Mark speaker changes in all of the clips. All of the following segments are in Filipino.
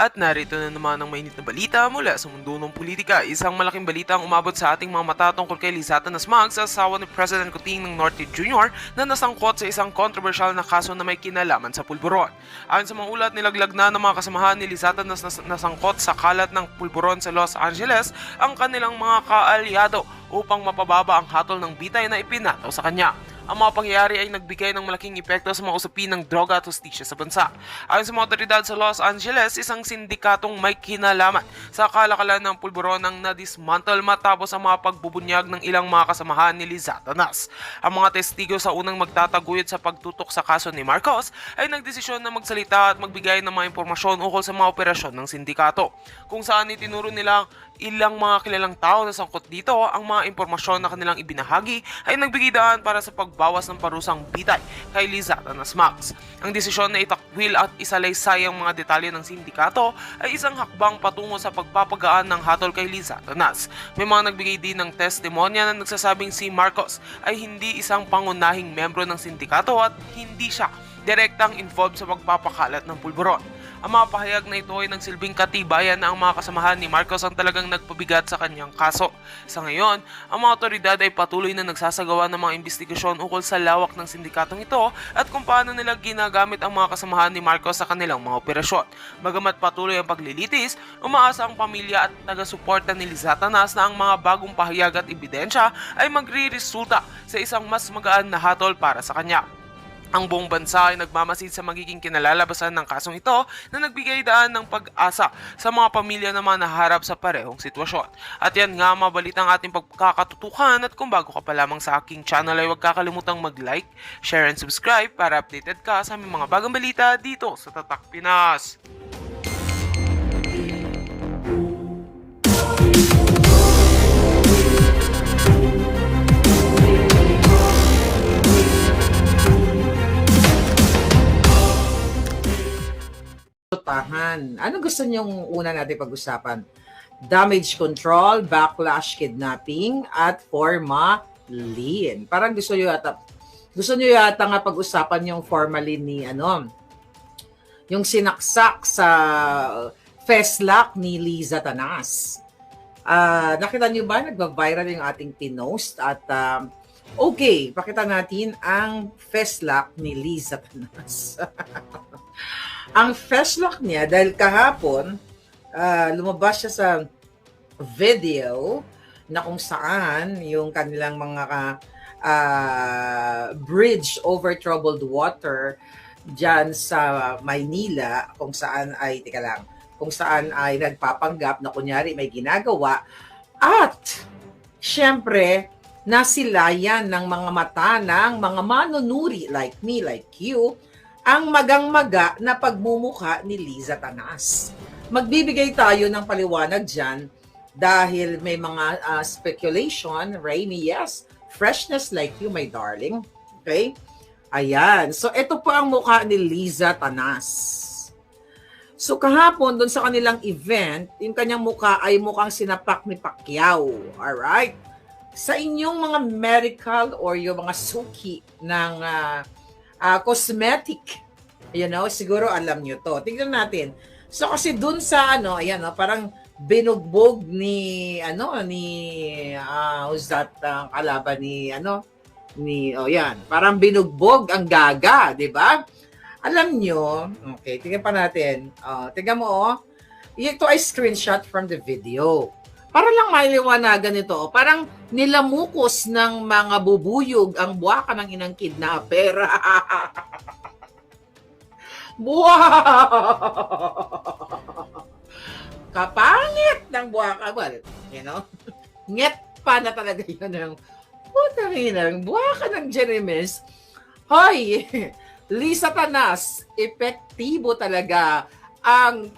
Speaker 1: At narito na naman ang mainit na balita mula sa mundo ng politika. Isang malaking balita ang umabot sa ating mga mata tungkol kay Liza Tanasmag, sa asawa ni President Kuting ng Norte Jr. na nasangkot sa isang kontrobersyal na kaso na may kinalaman sa pulburon. Ayon sa mga ulat, nilaglag na ng mga kasamahan ni Liza na nasangkot sa kalat ng pulburon sa Los Angeles ang kanilang mga kaalyado upang mapababa ang hatol ng bitay na ipinataw sa kanya. Ang mga pangyayari ay nagbigay ng malaking epekto sa mga usapin ng droga at hustisya sa bansa. Ayon sa mga otoridad sa Los Angeles, isang sindikatong may kinalaman sa kalakalan ng pulburon ang nadismantle matapos ang mga pagbubunyag ng ilang mga kasamahan ni Liza Tanas. Ang mga testigo sa unang magtataguyod sa pagtutok sa kaso ni Marcos ay nagdesisyon na magsalita at magbigay ng mga impormasyon ukol sa mga operasyon ng sindikato, kung saan itinuro nila ilang mga kilalang tao na sangkot dito. Ang mga impormasyon na kanilang ibinahagi ay nagbigay daan para sa pagbawas ng parusang bitay kay Liza Tanasmag. Ang desisyon na itakwil at isalaysay ang mga detalye ng sindikato ay isang hakbang patungo sa pagpapagaan ng hatol kay Liza Tanas. May mga nagbigay din ng testimonya na nagsasabing si Marcos ay hindi isang pangunahing membro ng sindikato at hindi siya direktang involved sa pagpapakalat ng pulburon. Ang mga pahayag na ito ay nagsilbing katibayan na ang mga kasamahan ni Marcos ang talagang nagpabigat sa kanyang kaso. Sa ngayon, ang mga otoridad ay patuloy na nagsasagawa ng mga investigasyon ukol sa lawak ng sindikatong ito at kung paano nila ginagamit ang mga kasamahan ni Marcos sa kanilang mga operasyon. Bagamat patuloy ang paglilitis, umaasa ang pamilya at taga-suporta ni Liza Tanas na ang mga bagong pahayag at ebidensya ay magre-resulta sa isang mas magaan na hatol para sa kanya. Ang buong bansa ay nagmamasid sa magiging kinalalabasan ng kasong ito na nagbigay daan ng pag-asa sa mga pamilya na naharap sa parehong sitwasyon. At yan nga, mabalit ang ating pagkakatutukan, at kung bago ka pa lamang sa aking channel ay huwag kakalimutang mag-like, share and subscribe para updated ka sa aming mga bagong balita dito sa Tatak Pinas.
Speaker 2: Ano gusto niyong una natin pag-usapan? Damage control, backlash kidnapping, at formalin. Parang gusto niyo yata nga pag-usapan yung formalin ni yung sinaksak sa FESLAC ni Liza Tanas. Nakita niyo ba? Nagba-viral yung ating pinost at okay, pakita natin ang FESLAC ni Liza Tanas. Ang FESLAC niya, dahil kahapon, lumabas siya sa video na kung saan yung kanilang mga bridge over troubled water dyan sa Maynila, kung saan ay nagpapanggap na kunyari may ginagawa, at syempre, nasilayan ng mga mata ng mga manunuri like me, like you, ang magang-maga na pagmumukha ni Liza Tanas. Magbibigay tayo ng paliwanag dyan dahil may mga speculation. Rainy, yes. Freshness like you, my darling. Okay? Ayan. So, ito po ang mukha ni Liza Tanas. So, kahapon, doon sa kanilang event, yung kanyang mukha ay mukhang sinapak ni Pacquiao. Alright? Sa inyong mga medical or yung mga suki ng cosmetic, siguro alam nyo to. Tingnan natin. So kasi dun sa parang binugbog ni who's that kalaban parang binugbog ang Gaga, di ba? Alam nyo, okay, tingnan pa natin. Tingnan mo, ito ay screenshot from the video. Para lang mailiwanagan ito, parang nilamukos ng mga bubuyog ang buwaka ng inang kidnapper. Kapangit ng buwaka. Well, nget pa na talaga yun ng putang inang buwaka ng Jeremes. Hoy, Liza Tanas, epektibo talaga ang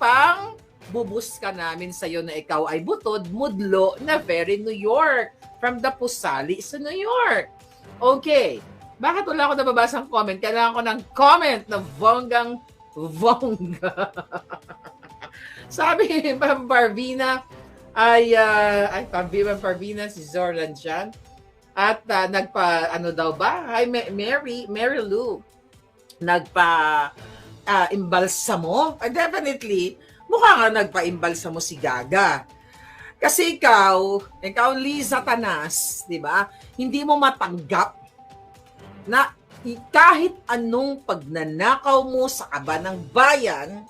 Speaker 2: bubus ka namin sa'yo na ikaw ay butod, mudlo na very New York. From the Pusali sa New York. Okay. Bakit wala ako nababasang comment? Kailangan ko ng comment na bonggang-bongga. Sabi ni Ma'am Parvina Parvina, si Zorlan dyan. At Hi, Mary Lou. Imbalsamo. Definitely, mukha nga nagpa-imbalsa mo si Gaga. Kasi ikaw Liza Tanas, di ba? Hindi mo matanggap na kahit anong pagnanakaw mo sa kaba ng bayan,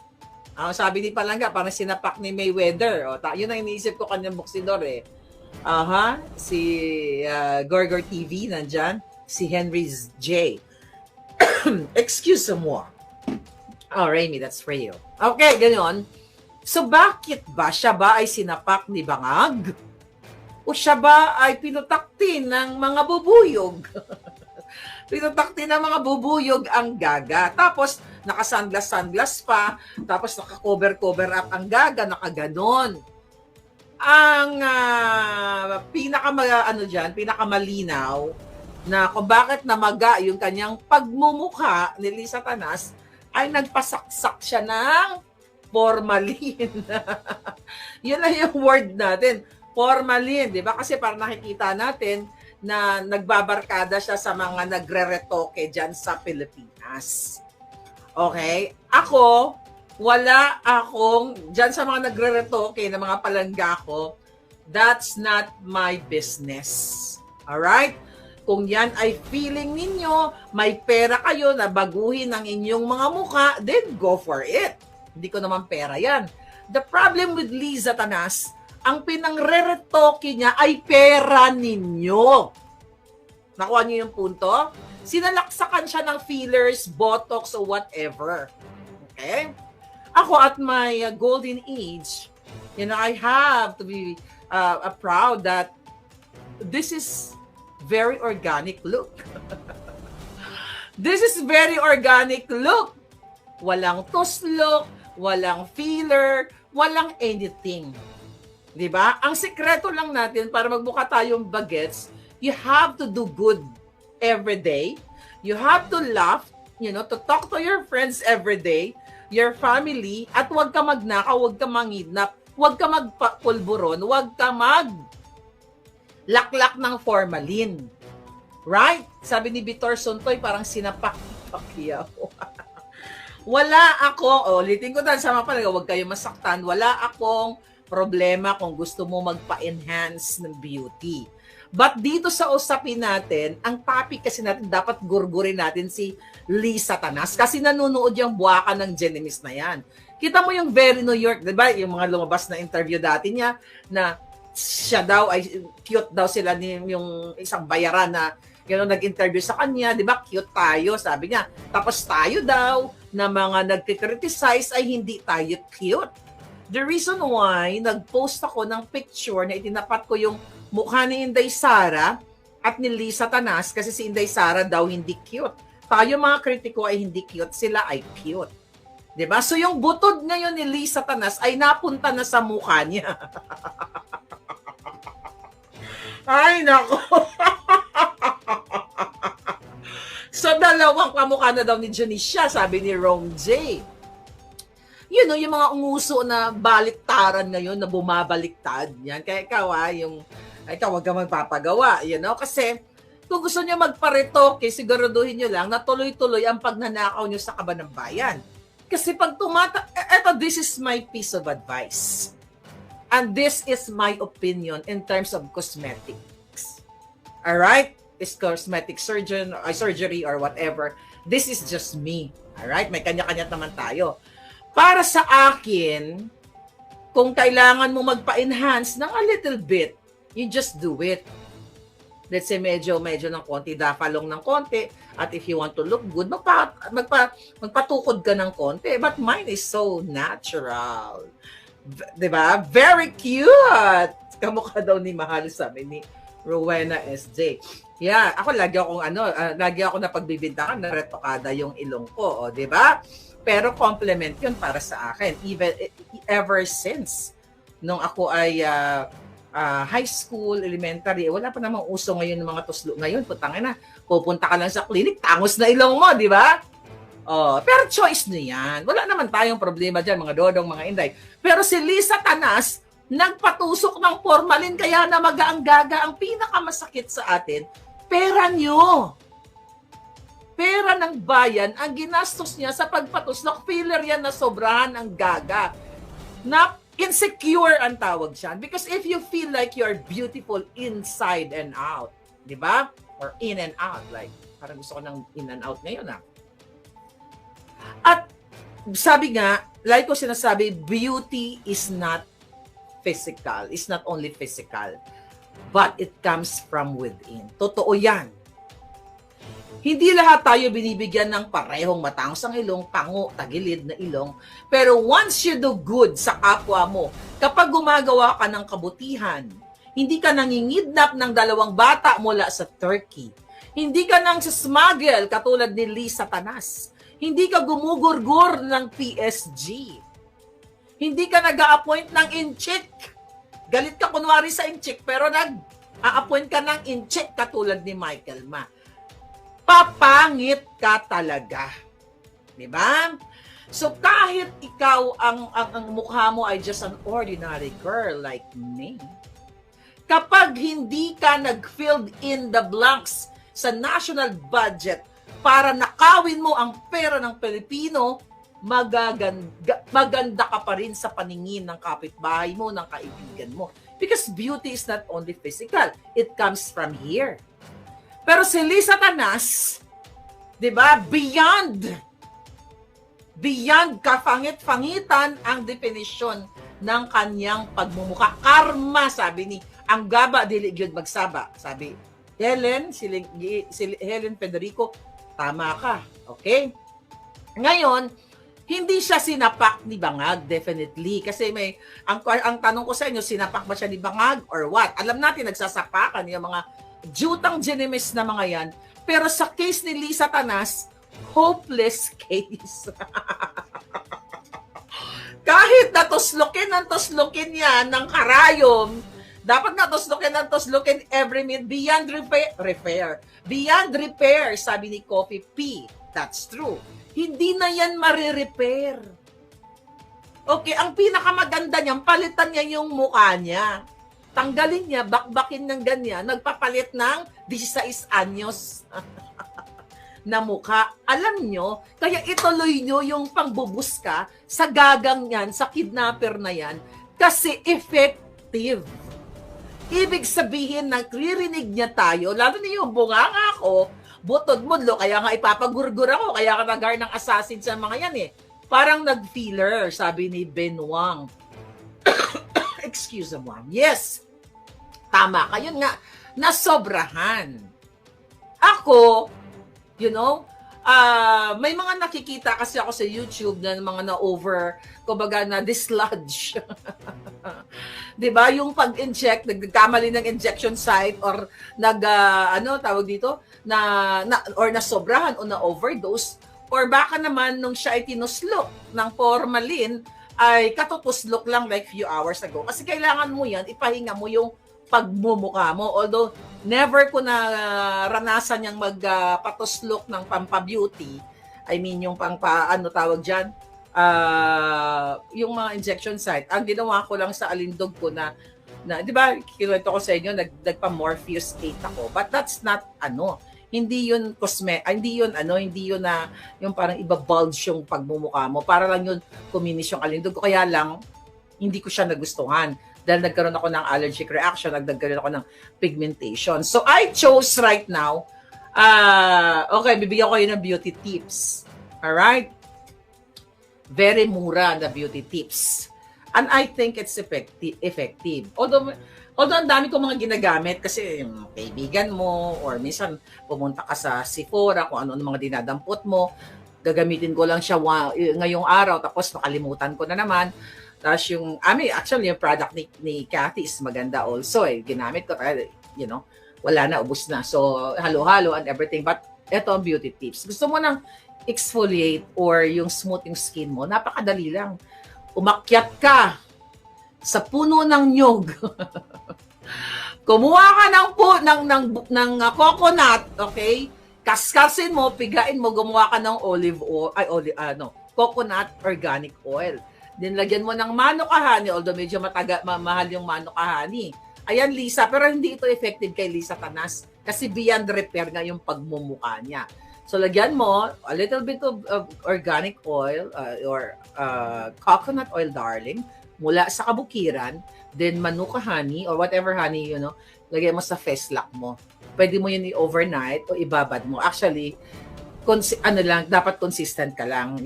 Speaker 2: sabi ni Palangga, parang sinapak ni Mayweather. Yun ang iniisip ko kanyang boksidor eh. Si Gorgor TV nandyan, si Henry J. Excuse mo. Oh, Remy, that's for you. Okay, ganyan. So bakit ba siya ba ay sinapak ni Bangag? O siya ba ay pinutaktin ng mga bubuyog? Pinutaktin ng mga bubuyog ang Gaga. Tapos naka-sunglass pa, tapos naka-cover up ang Gaga, nakaganon. Ang pinakamalinaw na kung bakit namaga yung kanyang pagmumukha ni Liza Tanas ay nagpasaksak siya ng formalin. Yun lang yung word natin. Formalin, di ba? Kasi parang nakikita natin na nagbabarkada siya sa mga nagre-retoke dyan sa Pilipinas. Okay? Ako, wala akong, dyan sa mga nagre-retoke na mga palangga ko, that's not my business. Alright? Kung yan ay feeling ninyo, may pera kayo na baguhin ang inyong mga mukha, then go for it. Hindi ko naman pera yan. The problem with Liza Tanas, ang pinangre-retoke niya ay pera ninyo. Nakuha niyo yung punto? Sinalaksakan siya ng fillers, botox, or whatever. Okay? Ako at my golden age, I have to be proud that this is very organic look. This is very organic look. Walang tuslok, walang filler, walang anything. Diba? Ang sekreto lang natin para magmukha tayong bagets, you have to do good every day. You have to laugh, to talk to your friends every day, your family, at huwag ka magnakaw, huwag ka mangidnap, huwag ka magpulburon, huwag ka laklak ng formalin. Right? Sabi ni Vitor Sontoy, parang sinapak-pakyaw. Wala ako, ulitin ko dahil sama pala, huwag kayo masaktan, wala akong problema kung gusto mo magpa-enhance ng beauty. But dito sa usapin natin, ang topic kasi natin, dapat gurgurin natin si Liza Tanas kasi nanonood yung buwakan ng Genemis na yan. Kita mo yung Very New York, di ba? Yung mga lumabas na interview dati niya na siya daw, ay cute daw sila yung isang bayaran na nag-interview sa kanya, di ba? Cute tayo, sabi niya. Tapos tayo daw, na mga nagkikriticize ay hindi tayo cute. The reason why nag-post ako ng picture na itinapat ko yung mukha ni Inday Sara at ni Liza Tanas kasi si Inday Sara daw hindi cute. Tayo mga kritiko ay hindi cute, sila ay cute. Diba? So yung butod ngayon ni Liza Tanas ay napunta na sa mukha niya. Ay, nako. So, dalawang kamukha na daw ni Janicia, sabi ni Rome J. Yung mga umuso na baliktaran ngayon, na bumabaliktad. Yan. Kaya ikaw, huwag ka magpapagawa. Kasi, kung gusto nyo magparetoke, siguraduhin nyo lang na tuloy-tuloy ang pagnanakaw nyo sa kaba ng bayan. Kasi pag this is my piece of advice. And this is my opinion in terms of cosmetics. Alright? Is cosmetic surgery or whatever. This is just me. Alright? May kanya-kanya naman tayo. Para sa akin, kung kailangan mo magpa-enhance ng a little bit, you just do it. Let's say medyo ng konti, dafalong ng konti, at if you want to look good, magpatukod ka ng konti. But mine is so natural. Diba? Very cute! Kamukha daw ni Mahal, sabi ni Rowena SJ. Yeah, ako lagi ako napagbibintangan na retokada yung ilong ko, di ba? Pero compliment yun para sa akin. Ever since nung ako ay high school, elementary, wala pa namang uso ngayon ng mga tuslo. Ngayon, putangin na, pupunta ka lang sa clinic, tangos na ilong mo, di ba? Pero choice nyo yan. Wala naman tayong problema dyan, mga dodong, mga inday. Pero si Liza Tanas, nagpatusok ng formalin, kaya namaga ang Gaga. Ang pinakamasakit sa atin, pera nyo. Pera ng bayan ang ginastos niya sa pagpatusok. Filler yan na sobrahan ang Gaga. Na insecure ang tawag dyan. Because if you feel like you're beautiful inside and out, di ba? Or in and out. Like, parang gusto ko ng in and out ngayon ah. At sabi nga, like ko sinasabi, beauty is not physical. It's not only physical. But it comes from within. Totoo yan. Hindi lahat tayo binibigyan ng parehong matangos ang ilong, pango, tagilid na ilong. Pero once you do good sa kapwa mo, kapag gumagawa ka ng kabutihan, hindi ka nangingidnap ng 2 bata mula sa Turkey. Hindi ka nang smuggle katulad ni Lee Satanas. Hindi ka gumugurgur ng PSG. Hindi ka nag-a-appoint ng inchik. Galit ka kunwari sa inchik, pero nag-a-appoint ka ng inchik katulad ni Michael Ma. Papangit ka talaga. Diba? So kahit ikaw ang mukha mo ay just an ordinary girl like me, kapag hindi ka nag-filled in the blanks sa national budget para nakawin mo ang pera ng Pilipino, maganda ka pa rin sa paningin ng kapitbahay mo, ng kaibigan mo. Because beauty is not only physical, it comes from here. Pero si Lee Satanas, di ba, beyond kafangit-fangitan ang definisyon ng kanyang pagmumuka. Karma, sabi ni, ang gaba dili gyud magsaba. Sabi, Helen Federico, tama ka. Okay? Ngayon, hindi siya sinapak ni Bangag, definitely. Kasi ang tanong ko sa inyo, sinapak ba siya ni Bangag or what? Alam natin, nagsasapakan yung mga jutang genimis na mga yan. Pero sa case ni Lee Satanas, hopeless case. Kahit natuslukin yan ng karayom, dapat natuslukin every minute beyond repair. Beyond repair, sabi ni Coffee P. That's true. Hindi na yan marirepair. Okay, ang pinakamaganda niyan, palitan niya yung mukha niya. Tanggalin niya, bakbakin ng ganyan, nagpapalit ng 16 anyos na mukha. Alam nyo, kaya ituloy nyo yung pangbubuska sa gagang yan, sa kidnapper na yan, kasi effective. Ibig sabihin, nagririnig niya tayo, lalo na yung bunganga ko, butod-mudlo, kaya nga ipapagurgur ako, kaya ka nagar ng assassin sa mga yan eh. Parang nag-feeler, sabi ni Ben Wang. Excuse me. Yes, tama ka. Yun nga, nasobrahan. Ako, may mga nakikita kasi ako sa YouTube na mga na-over, kumbaga na dislodge. Diba? Yung pag-inject, nagkamali ng injection site or tawag dito, or nasobrahan o na-overdose, or baka naman nung siya ay tinuslok ng formalin, ay katutuslok lang like few hours ago. Kasi kailangan mo yan, ipahinga mo yung pagmumukha mo. Although, never ko na ranasan yung magpatuslok ng pampabeauty. I mean, yung tawag dyan, yung mga injection site. Ang ginawa ko lang sa alindog ko na di ba, kinuwento ko sa inyo, nagpa-Morpheus 8 ako. But that's not, hindi yun hindi yun na yung parang iba-bulge yung pagmumukha mo. Para lang yun kuminis yung alindog ko. Kaya lang, hindi ko siya nagustuhan. Dahil nagkaroon ako ng allergic reaction, nagkaroon ako ng pigmentation. So, I chose right now, okay, bibigyan ko yun ng beauty tips. Alright? Very mura na beauty tips. And I think it's effective. Although ang dami ko mga ginagamit kasi yung kaibigan mo or minsan pumunta ka sa Sephora kung ano mga dinadampot mo, gagamitin ko lang siya ngayong araw tapos nakalimutan ko na naman. Tapos actually yung product ni Cathy is maganda also eh. Ginamit ko, wala na, ubus na. So, halo-halo and everything. But eto ang beauty tips. Gusto mo nang exfoliate or yung smooth yung skin mo, napakadali lang. Umakyat ka sa puno ng nyog. Kumuha ka ng coconut, okay? Kaskasin mo, pigain mo, gumawa ka ng coconut organic oil. Then lagyan mo ng manok kahani, although medyo mahal yung manok kahani. Ayan, Lisa, pero hindi ito effective kay Lisa Tanas kasi beyond repair nga yung pagmumukha niya. So lagyan mo a little bit of organic oil or coconut oil, darling. mula sa kabukiran, then manuka honey or whatever honey, lagay mo sa festlock mo. Pwede mo yun i-overnight o ibabad mo. Actually, dapat consistent ka lang,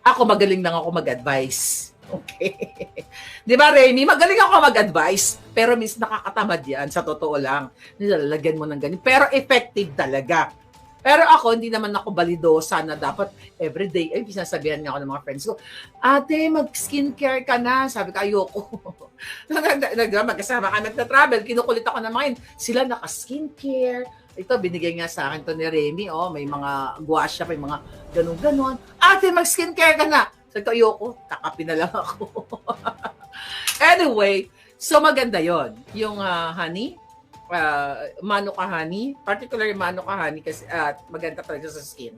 Speaker 2: Ako, magaling lang ako mag-advise. Okay. Di ba, Remy? Magaling ako mag-advise, pero nakakatamad yan, sa totoo lang. Nilalagyan mo ng ganyan. Pero effective talaga. Pero ako, hindi naman ako balidosa na dapat everyday. Ay, sinasabihan nga ako ng mga friends ko, ate, mag-skincare ka na. Sabi ko, ayoko. Magkasama kami nagta-travel, kinukulit ako na mga yun. Sila naka-skincare. Ito, binigay nga sa akin to ni Remy. May mga gua siya, may mga ganun-ganon. Ate, mag-skincare ka na. Sabi ko, ayoko. Takapin na lang ako. Anyway, so maganda yon yung honey. Manuka honey, particularly manuka honey kasi maganda talaga sa skin.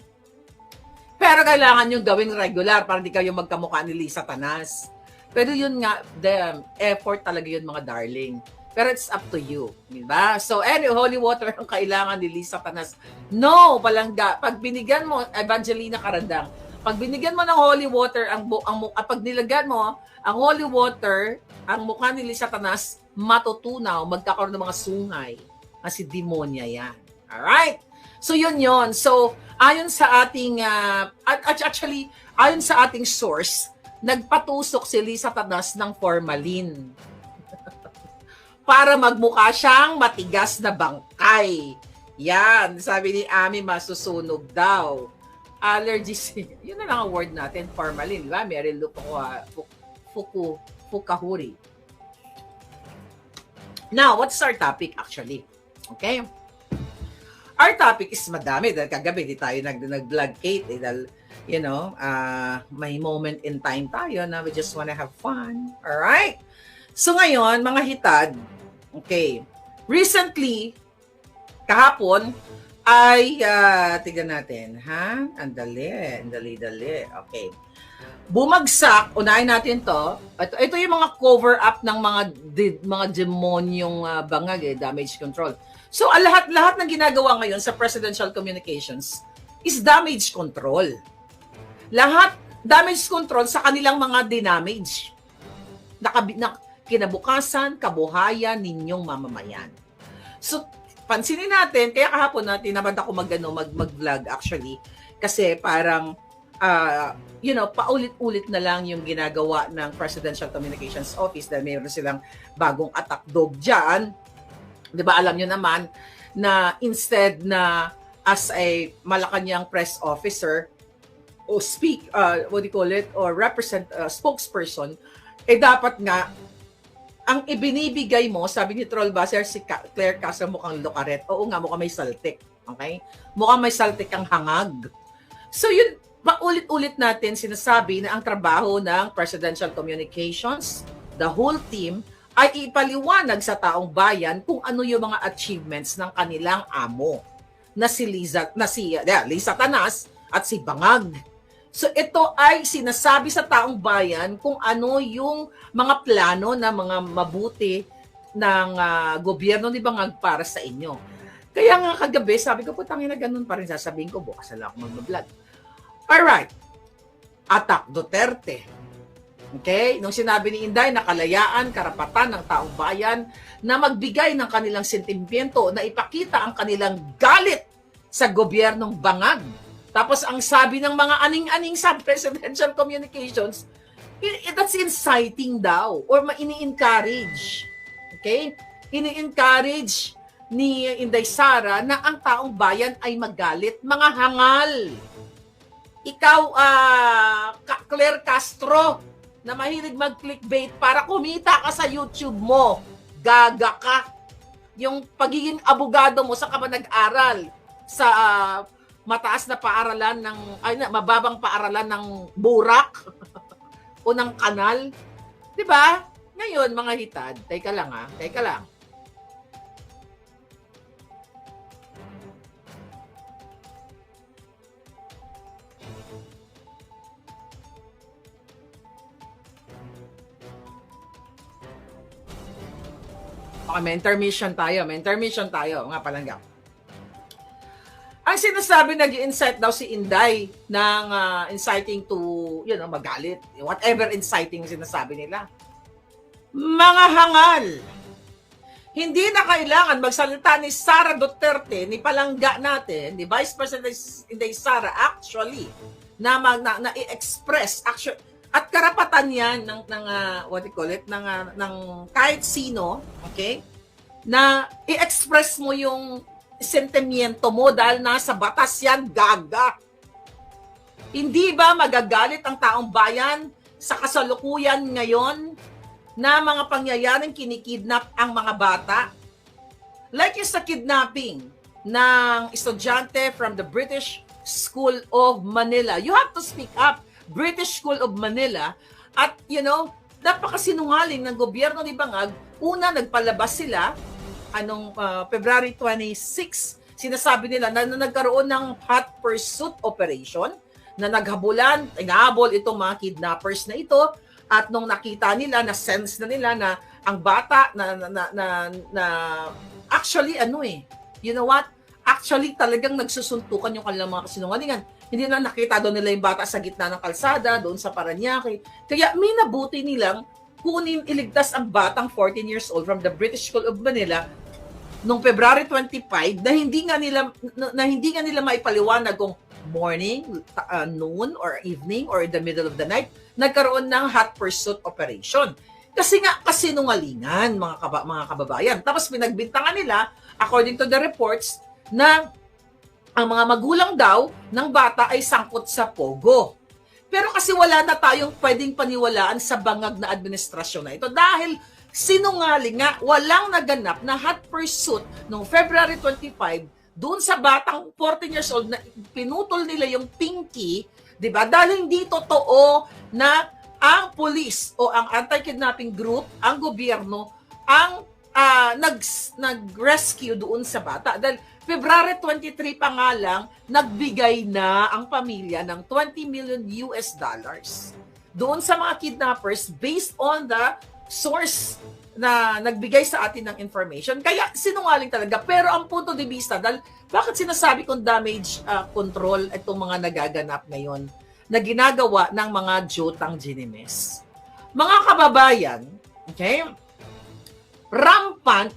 Speaker 2: Pero kailangan yung gawing regular para hindi kayo magkamukha ni Lisa Tanas. Pero yun nga, the effort talaga yun mga darling. Pero it's up to you, di ba? So holy water ang kailangan ni Lisa Tanas. No, palangga. Pag binigyan mo, Evangelina Carandang, pag binigyan mo ng holy water, pag nilagyan mo ang holy water, ang mukha ni Lisa Tanas, matutunaw, magkakaroon ng mga sungay. Kasi demonya yan. Alright? So, yun. So, ayon sa ating, actually, ayon sa ating source, nagpatusok si Lisa Tanas ng formalin. Para magmukha siyang matigas na bangkay. Yan. Sabi ni Ami, masusunog daw. Allergies. Yun na lang ang word natin, formalin. Diba? Meryl Fukahuri. Now, what's our topic actually? Okay? Our topic is madami. Dahil kagabi, di tayo nag-vlog, Kate. Dahil, may moment in time tayo na we just wanna have fun. Alright? So ngayon, mga hitad, okay, recently, kahapon, ay, tignan natin, ha? Andali. Okay. Bumagsak, unahin natin to. Ito yung mga cover-up ng mga demonyong bangag, damage control. So, lahat ng ginagawa ngayon sa presidential communications is damage control. Lahat damage control sa kanilang mga dinamage. Kinabukasan, kabuhayan ninyong mamamayan. So, pansinin natin, kaya kahapon natin naman ako mag-vlog actually, kasi parang paulit-ulit na lang yung ginagawa ng Presidential Communications Office dahil mayroon silang bagong attack dog dyan. Di ba, alam nyo naman na instead na as a Malacanang press officer o spokesperson, dapat nga ang ibinibigay mo, sabi ni Troll Baser, si Claire Casa mukhang lokaret. Oo nga, mukhang may saltik. Okay? Mukhang may saltik ang hangag. So yun, paulit-ulit natin sinasabi na ang trabaho ng Presidential Communications, the whole team, ay ipaliwanag sa taong bayan kung ano yung mga achievements ng kanilang amo na si Lisa Tanas at si Bangag. So ito ay sinasabi sa taong bayan kung ano yung mga plano na mga mabuti ng gobyerno ni Bangag para sa inyo. Kaya nga kagabi, sabi ko, putangin na ganun pa rin sasabihin ko, bukas na lang ako mag-vlog. Alright. Attack Duterte. Okay? Nung sinabi ni Inday na kalayaan, karapatan ng taong bayan na magbigay ng kanilang sentimiento, na ipakita ang kanilang galit sa gobyernong Bangag. Tapos ang sabi ng mga aning-aning sa presidential communications, that's inciting daw or ini-encourage. Okay? Ini-encourage ni Inday Sara na ang taong bayan ay magalit. Mga hangal. Ikaw, Claire Castro, na mahilig mag-clickbait para kumita ka sa YouTube mo. Gaga ka. Yung pagiging abogado mo sa ka ba nag-aral sa mataas na paaralan mababang paaralan ng Burak o ng Kanal. 'Di ba? Ngayon, mga hitad, teka lang. Okay, may intermission tayo, mga palangga. Ang sinasabi, nag-incite daw si Inday ng inciting to, magalit. Whatever inciting sinasabi nila. Mga hangal. Hindi na kailangan magsalita ni Sara Duterte, ni palangga natin, ni Vice President Inday Sara actually na i-express actually, at karapatan yan ng what do you call it, ng kahit sino, okay? Na i-express mo yung sentimiento mo dahil nasa batas yan, gaga. Hindi ba magagalit ang taong bayan sa kasalukuyan ngayon na mga pangyayaring kinikidnap ang mga bata? Like yung sa kidnapping ng estudyante from the British School of Manila. You have to speak up, British School of Manila. At napakasinungaling ng gobyerno ni Bangag. Una, nagpalabas sila, February 26, sinasabi nila na nagkaroon ng hot pursuit operation, na naghabulan, inahabol itong mga kidnappers na ito, at nung nakita nila, na-sense na nila na ang bata na actually you know what? Actually talagang nagsusuntukan yung kanilang mga kasinungalingan. Hindi na nakita doon nila yung bata sa gitna ng kalsada, doon sa Parañaque. Kaya may nabuti nilang kunin, iligtas ang batang 14 years old from the British School of Manila noong February 25 na hindi nga nila maipaliwanag kung morning, noon, or evening, or in the middle of the night, nagkaroon ng hot pursuit operation. Kasi nga, kasinungalingan, mga kababayan. Tapos pinagbintangan nila, according to the reports, na ang mga magulang daw ng bata ay sangkot sa pogo. Pero kasi wala na tayong pwedeng paniwalaan sa bangag na administrasyon na ito dahil sinungaling nga, walang naganap na hot pursuit noong February 25 doon sa batang 14 years old na pinutol nila yung pinky, di ba? Dahil hindi totoo na ang police o ang anti-kidnapping group, ang gobyerno, ang nag-rescue doon sa bata. Dahil February 23 pa nga lang, nagbigay na ang pamilya ng $20 million doon sa mga kidnappers based on the source na nagbigay sa atin ng information. Kaya sinungaling talaga. Pero ang punto de vista, dahil bakit sinasabi kong damage control itong mga nagaganap ngayon na ginagawa ng mga Jotang Ginimes? Mga kababayan, okay, rampant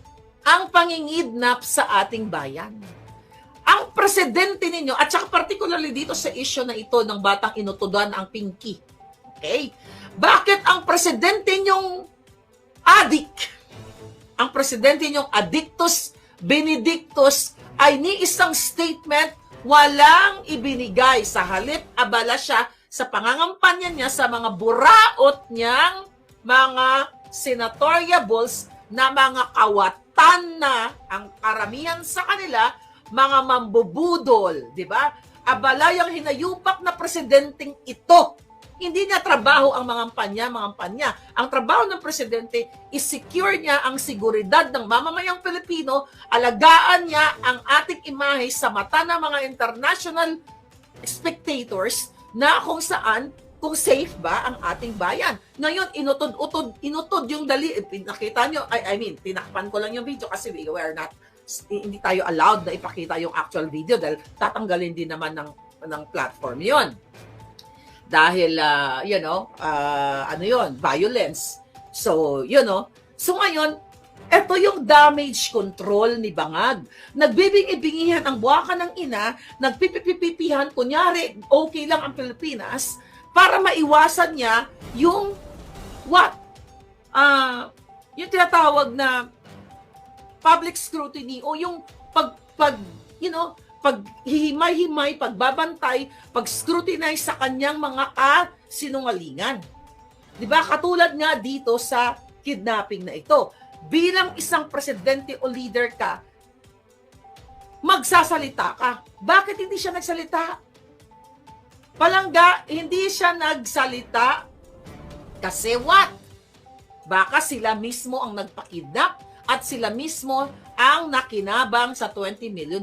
Speaker 2: ang pangingidnap sa ating bayan. Ang presidente ninyo, at saka particularly dito sa issue na ito ng batang inutudan ang Pinky. Okay? Bakit ang presidente nyong ang presidente niyong Addictus Benedictus ay ni isang statement walang ibinigay, sa halip abala siya sa pangangampanya niya sa mga buraot niyang mga senatoriables na mga kawatan na ang karamihan sa kanila mga mambubudol, di ba? Abala yung hinayupak na presidenteng ito. Hindi niya trabaho ang mga kampanya. Ang trabaho ng presidente is secure niya ang seguridad ng mamamayang Pilipino, alagaan niya ang ating imahe sa mata ng mga international spectators na kung saan, kung safe ba ang ating bayan. Ngayon, inutod yung dali. Nakita nyo, tinakpan ko lang yung video kasi we were not, hindi tayo allowed na ipakita yung actual video dahil tatanggalin din naman ng platform yon. Dahil, violence. So, so ngayon, ito yung damage control ni Bangag. Nagbibingi-bingihan ang buwaka ng ina, nagpipipipihan, kunyari, okay lang ang Pilipinas, para maiwasan niya yung yung tinatawag na public scrutiny o yung paghihimay-himay, pagbabantay, pag-scrutinize sa kanyang mga sinungalingan. Di ba? Katulad nga dito sa kidnapping na ito. Bilang isang presidente o leader ka, magsasalita ka. Bakit hindi siya nagsalita? Palangga, hindi siya nagsalita kasi what? Baka sila mismo ang nagpakidnap at sila mismo ang nakinabang sa $20 million.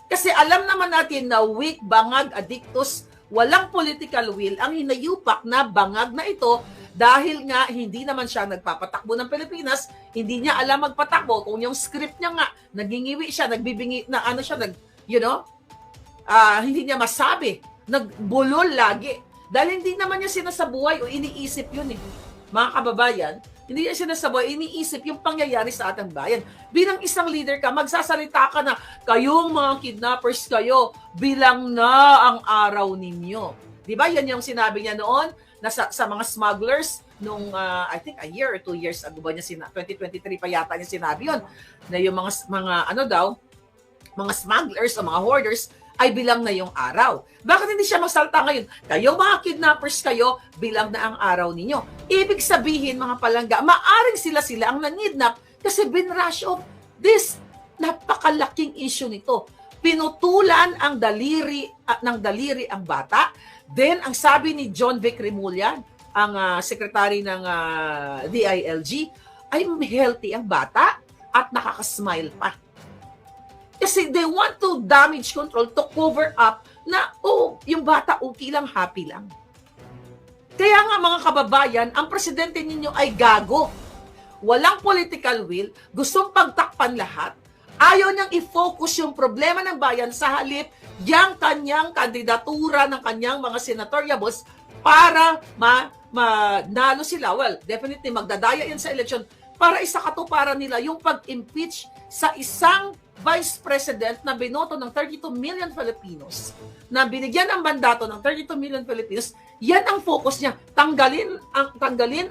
Speaker 2: Kasi alam naman natin na weak, Bangag, Addictus, walang political will ang hinayupak na Bangag na ito dahil nga hindi naman siya nagpapatakbo ng Pilipinas, hindi niya alam magpatakbo. Kung yung script niya nga, nagingiwi siya, nagbibingi, hindi niya masabi, nagbulol lagi. Dahil hindi naman niya sinasabuhay o iniisip yun eh. mga kababayan, hindi yan sinasaboy, iniisip yung pangyayari sa ating bayan. Bilang isang leader ka, magsasalita ka na, kayong mga kidnappers kayo, bilang na ang araw ninyo. Di ba? Yan yung sinabi niya noon na sa mga smugglers nung I think a year or 2 years ago ba niya 2023 pa yata niya sinabi yon na yung mga ano daw, mga smugglers o mga hoarders ay bilang na yung araw. Bakit hindi siya magsalta ngayon? Kayo mga kidnappers kayo, bilang na ang araw ninyo. Ibig sabihin mga palangga, maaring sila ang nangidnap kasi binrush off this napakalaking issue nito. Pinutulan ang daliri ng daliri ang bata. Then ang sabi ni John Vic Remulla, ang secretary ng DILG, ay healthy ang bata at nakakasmile pa. Kasi they want to damage control to cover up na, yung bata okay lang, happy lang. Kaya nga mga kababayan, ang presidente ninyo ay gago. Walang political will, gustong pagtakpan lahat, ayaw niyang i-focus yung problema ng bayan sa halip yung kanyang kandidatura ng kanyang mga senatoriables para manalo sila. Well, definitely magdadaya yan sa election para isakatuparan nila yung pag-impeach sa isang Vice President na binoto ng 32 million Filipinos, na binigyan ng mandato ng 32 million Filipinos. Yan ang focus niya. Tanggalin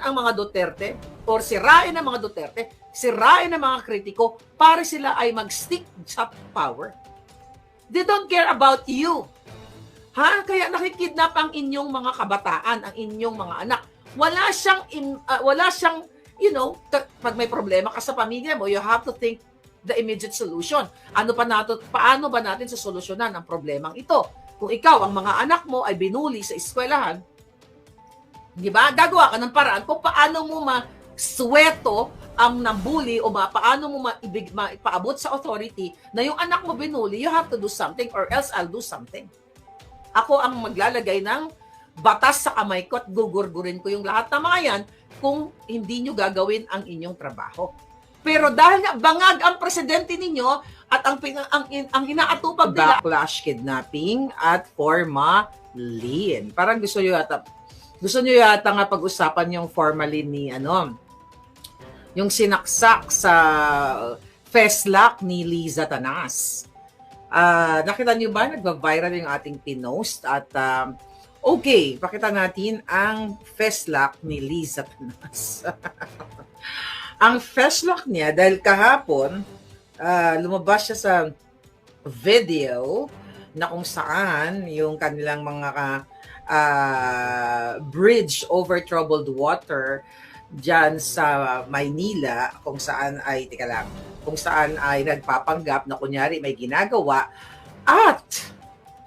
Speaker 2: ang mga Duterte or sirain ang mga Duterte, sirain ang mga kritiko para sila ay mag-stick sa power. They don't care about you. Kaya nakikidnap ang inyong mga kabataan, ang inyong mga anak. Wala siyang, pag may problema ka sa pamilya mo, you have to think the immediate solution. Paano ba natin sasolusyonan ang problemang ito? Kung ikaw, ang mga anak mo ay binuli sa eskwelahan, di ba? Gagawa ka ng paraan kung paano mo masweto ang nambuli o paano mo maipaabot sa authority na yung anak mo binuli, you have to do something or else I'll do something. Ako ang maglalagay ng batas sa kamay ko at gugurgurin ko yung lahat ng mga yan kung hindi nyo gagawin ang inyong trabaho. Pero dahil nga bangag ang presidente ninyo at ang inaatupag nila, backlash kidnapping at formalin. Parang gusto nyo yata nga pag-usapan yung formalin ni yung sinaksak sa FESLAC ni Liza Tanas. Nakita nyo ba? Nagba-viral yung ating pinost at okay, pakita natin ang FESLAC ni Liza Tanas. Ang FESLAC niya, dahil kahapon, lumabas siya sa video na kung saan yung kanilang mga bridge over troubled water dyan sa Maynila, kung saan ay nagpapanggap na kunyari may ginagawa at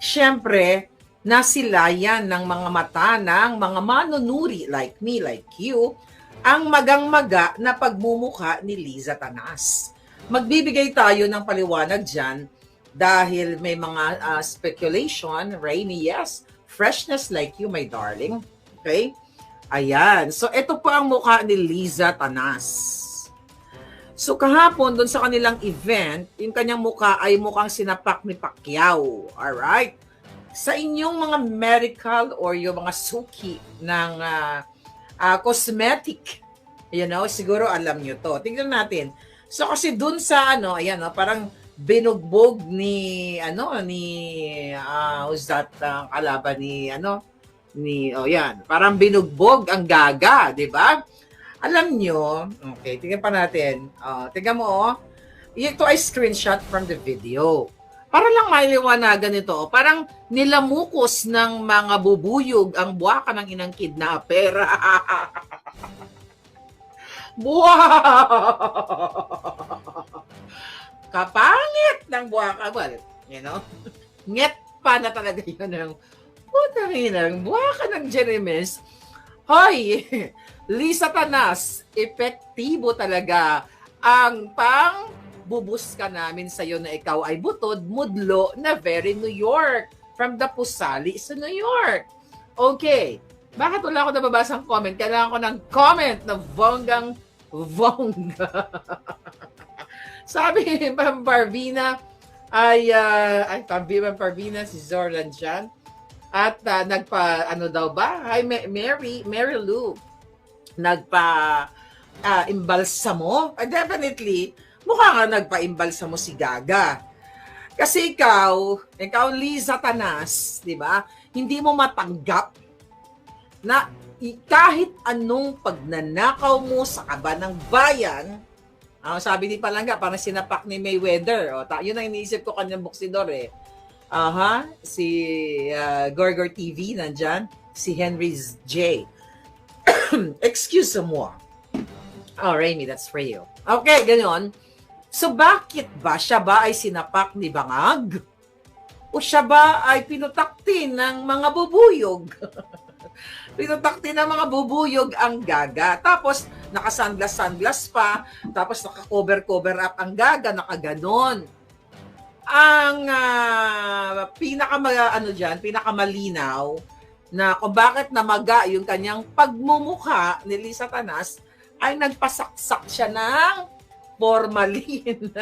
Speaker 2: syempre nasilayan ng mga mata ng mga manunuri like me, like you, ang magang-maga na pagmumukha ni Liza Tanas. Magbibigay tayo ng paliwanag dyan dahil may mga speculation. Rainy, yes. Freshness like you, my darling. Okay? Ayan. So, ito po ang mukha ni Liza Tanas. So, kahapon, doon sa kanilang event, yung kanyang mukha ay mukhang sinapak ni Pacquiao. Alright? Sa inyong mga medical or yung mga suki ng cosmetic, siguro alam nyo to. Tingnan natin. So kasi dun sa parang binugbog ni who's that kalaban parang binugbog ang Gaga, di ba? Alam nyo, okay, tingnan pa natin. Tingnan mo, ito ay screenshot from the video. Para lang mailiwanagan ito, parang nilamukos ng mga bubuyog ang buwaka ng inang kidnapper. Kapangit ng buwaka. Well, nget pa na talaga yun ng putang inang buwaka ng Jeremes. Hoy, Liza Tanas, epektibo talaga ang bubuska namin sa iyo na ikaw ay butod, mudlo na very New York. From the Pusali sa New York. Okay. Bakit wala ako nababasang comment? Kailangan ko ng comment na bonggang-bongga. Sabi ni Ma'am Barbina Ma'am Barbina, si Zorlan dyan. At daw ba? Hi, Mary Lou. nagpa-imbalsamo, definitely, mukha nga nagpa-imbalsamo si Gaga. Kasi ikaw Liza Tanas, di ba? Hindi mo matanggap na kahit anong pagnanakaw mo sa kaba ng bayan, sabi ni Palangga, parang sinapak ni Mayweather. Yun ang iniisip ko kanyang boksidor eh. Si Gorgor TV nandyan, si Henry J. Excuse mo. Oh, Remy, that's for you. Okay, ganyan. So bakit ba siya ba ay sinapak ni Bangag? O siya ba ay pinutakti ng mga bubuyog? Pinutakti ng mga bubuyog ang Gaga. Tapos naka-sunglass pa, tapos naka-cover up ang Gaga, nakaganon. Ang pinakamalinaw na kung bakit namaga yung kanyang pagmumukha ni Liza Tanas ay nagpasaksak siya ng formalin.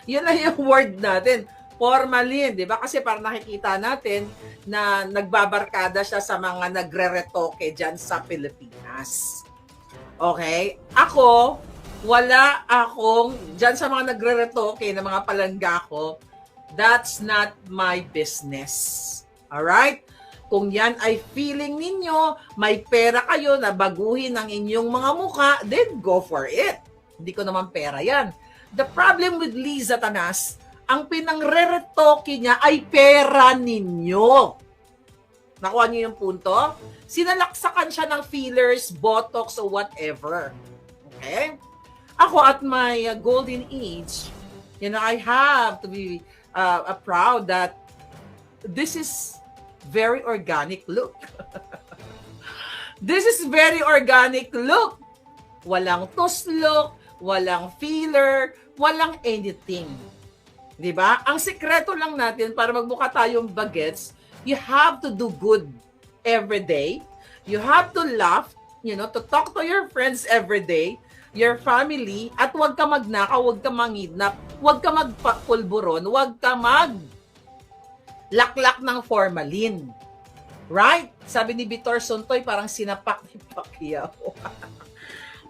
Speaker 2: Yun na yung word natin. Formalin, di ba? Kasi parang nakikita natin na nagbabarkada siya sa mga nagre-retoke dyan sa Pilipinas. Okay? Ako, wala akong, dyan sa mga nagre-retoke na mga palangga ko, that's not my business. Alright? Kung yan ay feeling ninyo, may pera kayo na baguhin ang inyong mga mukha, then go for it. Hindi ko naman pera yan. The problem with Liza Tanas, ang pinangre-retoke niya ay pera ninyo. Nakuha niyo yung punto? Sinalaksakan siya ng fillers, botox, or whatever. Okay? Ako at my golden age, I have to be proud that this is very organic look. This is very organic look. Walang tuslok, walang filler, walang anything. Diba? Ang sekreto lang natin para magbuka tayong bagets, you have to do good every day. You have to laugh, to talk to your friends every day, your family, at huwag ka magnakaw, huwag ka mangidnap, huwag ka magpapulburon, huwag ka laklak ng formalin. Right? Sabi ni Vitor Sontoy, parang sinapak ni Pacquiao.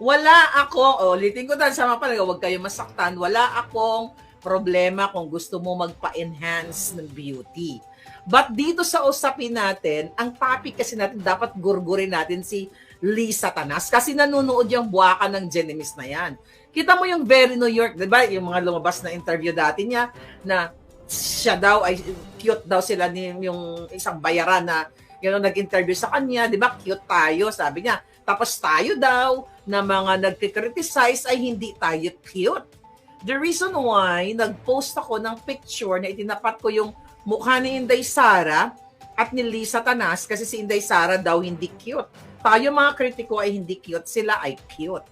Speaker 2: Wala ako, ulitin ko dahil sa mga palaga, huwag kayo masaktan, wala akong problema kung gusto mo magpa-enhance ng beauty. But dito sa usapin natin, ang topic kasi natin, dapat gurgurin natin si Liza Tanas kasi nanonood yung buwaka ng Genemis na yan. Kita mo yung very New York, di ba? Yung mga lumabas na interview dati niya na siya daw ay cute daw sila ni yung isang bayaran na nag-interview sa kanya, di ba? Cute tayo, sabi niya. Tapos tayo daw na mga nagkikriticize ay hindi tayo cute. The reason why nag-post ako ng picture na itinapat ko yung mukha ni Inday Sara at ni Liza Tanas kasi si Inday Sara daw hindi cute. Tayo mga kritiko ay hindi cute, sila ay cute.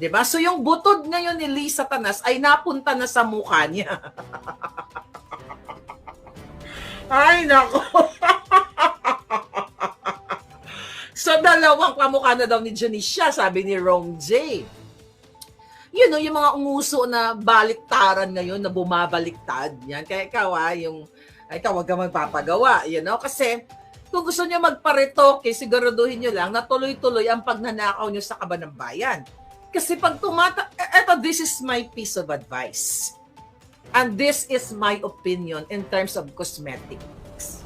Speaker 2: Diba? So yung butod ngayon ni Liza Tanas ay napunta na sa mukha niya. Ay, nako. So dalawang kamukha na daw ni Janisha, sabi ni Rome J. Yung mga umuso na baliktaran ngayon, na bumabaliktad. Yan. Kaya ikaw, huwag ka magpapagawa. Kasi, kung gusto nyo magparetoke, siguraduhin nyo lang na tuloy-tuloy ang pagnanakaw nyo sa kaba ng bayan. Kasi pag this is my piece of advice. And this is my opinion in terms of cosmetics.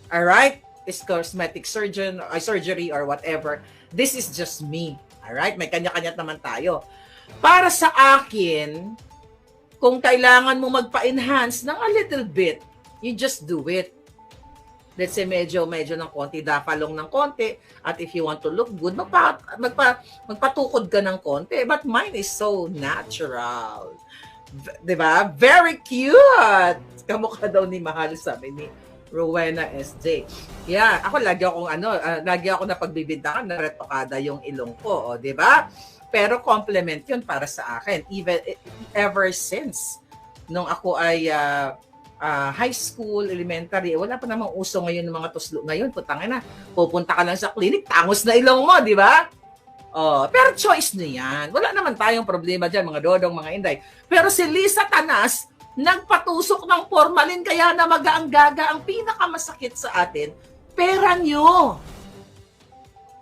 Speaker 2: Alright? Is cosmetic surgery or whatever. This is just me. Alright? May kanya-kanya naman tayo. Para sa akin, kung kailangan mo magpa-enhance ng a little bit, you just do it. Let's say medyo ng konti, dapalong ng konti, at if you want to look good, magpatukod ka ng konti. But mine is so natural. Diba? Very cute! Kamukha daw ni Mahal, sabi ni Rowena SJ. Yeah, ako lagi ako napagbibintangan na retokada yung ilong ko, diba? Pero compliment yun para sa akin. Ever since, nung ako ay high school, elementary, wala pa namang uso ngayon ng mga tuslo. Ngayon, putangin na, pupunta ka lang sa clinic, tangos na ilong mo, di ba? Pero choice na yan. Wala naman tayong problema dyan, mga dodong, mga inday. Pero si Liza Tanas, nagpatusok ng formalin, kaya namaga ang Gaga. Ang pinakamasakit sa atin, pera nyo.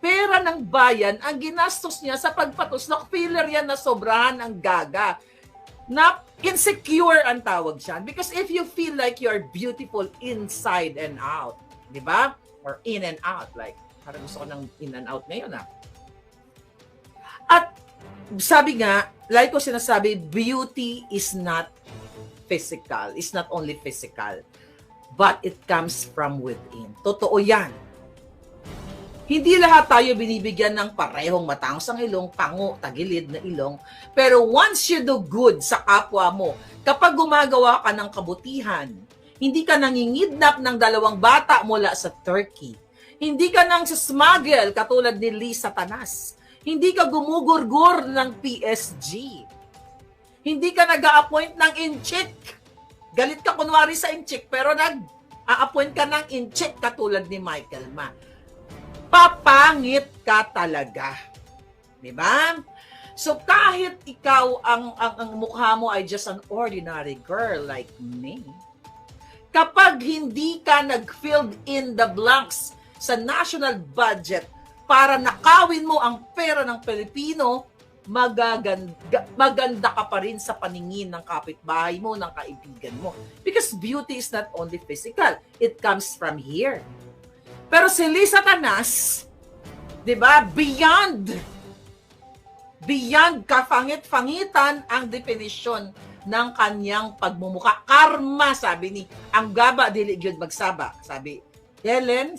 Speaker 2: pera ng bayan ang ginastos niya sa pagpatuslok. Filler yan na sobrahan ang gaga. Na insecure ang tawag siyan. Because if you feel like you're beautiful inside and out, di ba? Or in and out. Like, parang gusto ko ng in and out ngayon At sabi nga, like ko sinasabi, beauty is not physical. It's not only physical. But it comes from within. Totoo yan. Hindi lahat tayo binibigyan ng parehong mataangos ang ilong, pango, tagilid na ilong. Pero once you do good sa kapwa mo, kapag gumagawa ka ng kabutihan, hindi ka nangingidnap ng 2 bata mula sa Turkey. Hindi ka nang smuggle katulad ni Lisa Tanas. Hindi ka gumugurgur ng PSG. Hindi ka nag-a-appoint ng inchik. Galit ka kunwari sa inchik, pero nag-a-appoint ka ng inchik katulad ni Michael Ma. Papangit ka talaga. Diba? So kahit ikaw ang mukha mo ay just an ordinary girl like me, kapag hindi ka nag-filled in the blanks sa national budget para nakawin mo ang pera ng Pilipino, maganda ka pa rin sa paningin ng kapitbahay mo, ng kaibigan mo. Because beauty is not only physical, it comes from here. Pero si Lisa Tanas, 'di ba? Beyond kafangit-fangitan ang definisyon ng kanyang pagmumuka. Karma, sabi ni ang gaba dili gyud magsaba. Sabi Helen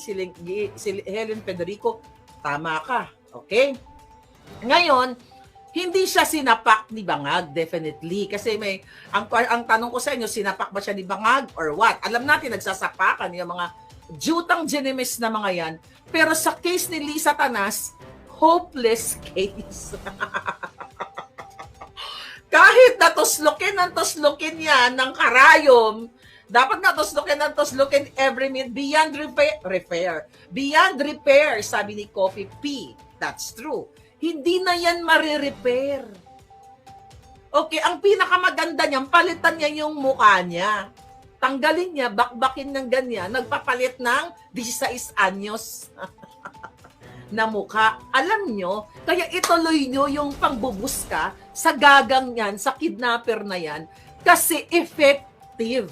Speaker 2: Federico, tama ka. Okay? Ngayon, hindi siya sinapak ni Bangag, definitely. Kasi ang tanong ko sa inyo, sinapak ba siya ni Bangag or what? Alam natin, nagsasapakan yung mga jutang genemis na mga yan. Pero sa case ni Lisa Tanas, hopeless case. Kahit natuslukin yan ng karayom, dapat natuslukin every minute, beyond repair. Beyond repair, sabi ni Coffee P. That's true. Hindi na yan marirepair. Okay, ang pinakamaganda niyan, palitan niya yung mukha niya. Tanggalin niya, bakbakin ng ganyan, nagpapalit ng 16 anyos na mukha. Alam nyo, kaya ituloy nyo yung pangbubuska sa gagang yan, sa kidnapper na yan, kasi effective.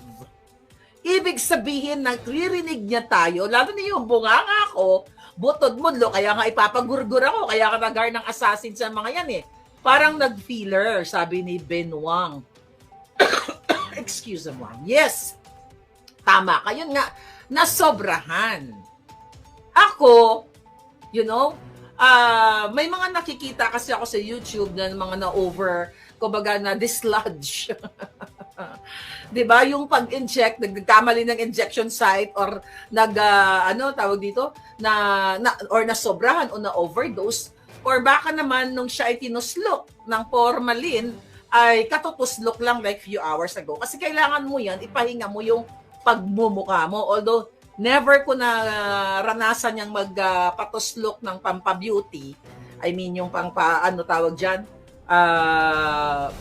Speaker 2: Ibig sabihin, nagririnig niya tayo, lalo na yung bunganga ko, butod-mudlo, kaya nga ipapagurgur ako, kaya ka nagar ng assassin sa mga yan eh. Parang nag-feeler, sabi ni Ben Wang. Excuse me. Yes, tama ka. Yun nga, nasobrahan. Ako, may mga nakikita kasi ako sa YouTube na mga na-over, kumbaga na dislodge. Diba? Yung pag-inject, nagkamali ng injection site or tawag dito, or nasobrahan o na-overdose, or baka naman nung siya ay tinuslok ng formalin, ay katutuslok lang like few hours ago. Kasi kailangan mo yan, ipahinga mo yung pagmumukha mo. Although, never ko na ranasan yung magpatuslok ng pampa-beauty. I mean, yung tawag dyan,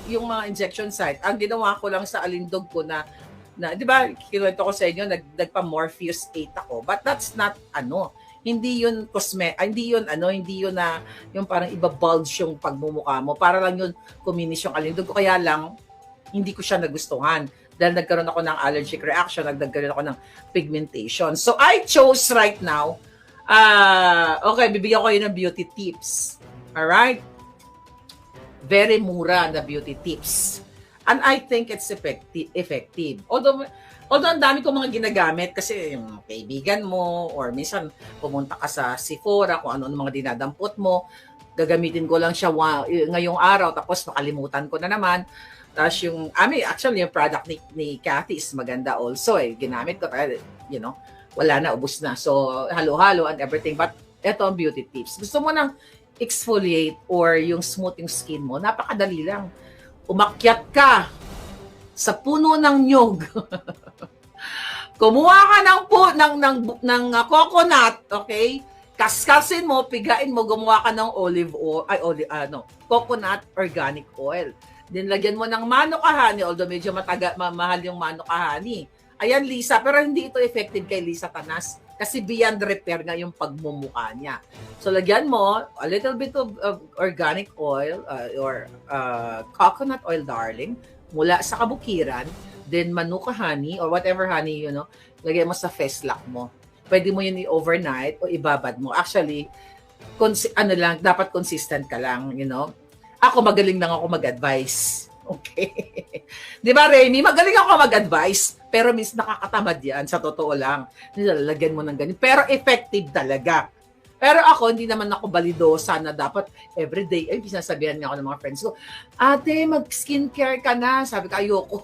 Speaker 2: yung mga injection site. Ang ginawa ko lang sa alindog ko na di ba, kinuwento ko sa inyo, nagpa-Morpheus 8 ako. But that's not, hindi yun hindi yun na yung parang iba-bulge yung pagmumukha mo. Para lang yun kuminis yung alindog ko. Kaya lang, hindi ko siya nagustuhan. Dahil nagkaroon ako ng allergic reaction, nagkaroon ako ng pigmentation. So, I chose right now, okay, bibigyan ko kayo ng beauty tips. Alright? Very mura na beauty tips. And I think it's effective. Although ang dami ko mga ginagamit kasi yung kaibigan mo or minsan pumunta ka sa Sephora kung ano mga dinadampot mo, gagamitin ko lang siya ngayong araw tapos makalimutan ko na naman. Tapos actually yung product ni Cathy is maganda also ginamit ko wala na, ubos na. So halo-halo and everything, but eto ang beauty tips. Gusto mo nang exfoliate or yung smooth yung skin mo, napakadali lang. Umakyat ka sa puno ng nyog. Kumuha ka ng coconut, okay? Kaskasin mo, pigain mo, gumawa ka ng coconut organic oil. Then lagyan mo ng Manuka honey, although medyo mahal yung Manuka honey. Ayan, Lisa, pero hindi ito effective kay Lisa Tanas Kasi beyond repair nga yung pagmumukha niya. So, lagyan mo a little bit of organic oil or coconut oil, darling, mula sa kabukiran, then manuka honey or whatever honey, lagyan mo sa feslak mo. Pwede mo yun i-overnight o ibabad mo. Actually, dapat consistent ka lang, Ako, magaling lang ako mag-advise. Okay. Di ba, Remy? Magaling ako mag-advise, pero nakakatamad yan, sa totoo lang. Nilalagyan mo ng ganyan. Pero effective talaga. Pero ako, hindi naman ako balidosa na dapat everyday. Ay, sinasabihan niya ako ng mga friends ko, ate, mag-skincare ka na. Sabi ko, ayoko.